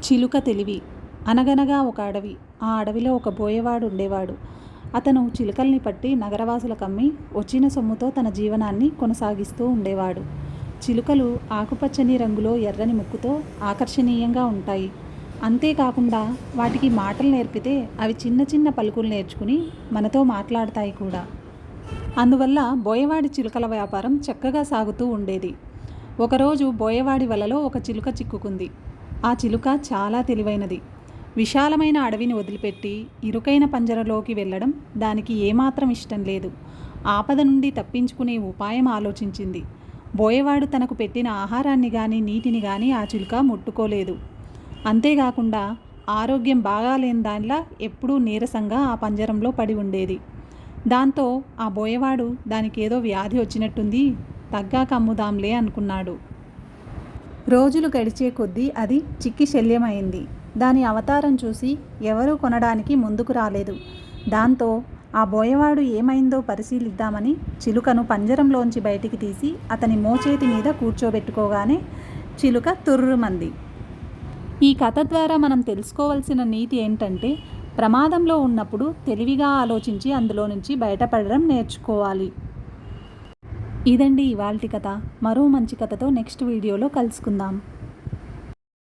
చిలుక తెలివి. అనగనగా ఒక అడవి. ఆ అడవిలో ఒక బోయవాడు ఉండేవాడు. అతను చిలుకల్ని పట్టి నగరవాసులకమ్మి వచ్చిన సొమ్ముతో తన జీవనాన్ని కొనసాగిస్తూ ఉండేవాడు. చిలుకలు ఆకుపచ్చని రంగులో ఎర్రని ముక్కుతో ఆకర్షణీయంగా ఉంటాయి. అంతేకాకుండా వాటికి మాటలు నేర్పితే అవి చిన్న చిన్న పలుకులు నేర్చుకుని మనతో మాట్లాడతాయి కూడా. అందువల్ల బోయవాడి చిలుకల వ్యాపారం చక్కగా సాగుతూ ఉండేది. ఒకరోజు బోయవాడి వలలో ఒక చిలుక చిక్కుకుంది. ఆ చిలుక చాలా తెలివైనది. విశాలమైన అడవిని వదిలిపెట్టి ఇరుకైన పంజరలోకి వెళ్ళడం దానికి ఏమాత్రం ఇష్టం లేదు. ఆపద నుండి తప్పించుకునే ఉపాయం ఆలోచించింది. బోయవాడు తనకు పెట్టిన ఆహారాన్ని కానీ నీటిని కానీ ఆ చిలుక ముట్టుకోలేదు. అంతేకాకుండా ఆరోగ్యం బాగాలేని దానిలా ఎప్పుడూ నీరసంగా ఆ పంజరంలో పడి ఉండేది. దాంతో ఆ బోయవాడు దానికి ఏదో వ్యాధి వచ్చినట్టుంది, తగ్గాక అమ్ముదాంలే అనుకున్నాడు. రోజులు గడిచే కొద్దీ అది చిక్కి శల్యమైంది. దాని అవతారం చూసి ఎవరూ కొనడానికి ముందుకు రాలేదు. దాంతో ఆ బోయవాడు ఏమైందో పరిశీలిద్దామని చిలుకను పంజరంలోంచి బయటికి తీసి అతని మోచేతి మీద కూర్చోబెట్టుకోగానే చిలుక తుర్రుమంది. ఈ కథ ద్వారా మనం తెలుసుకోవాల్సిన నీతి ఏంటంటే, ప్రమాదంలో ఉన్నప్పుడు తెలివిగా ఆలోచించి అందులో నుంచి బయటపడడం నేర్చుకోవాలి. ఇదండి ఇవాల్టి కథ. మరో మంచి కథతో నెక్స్ట్ వీడియోలో కలుసుకుందాం.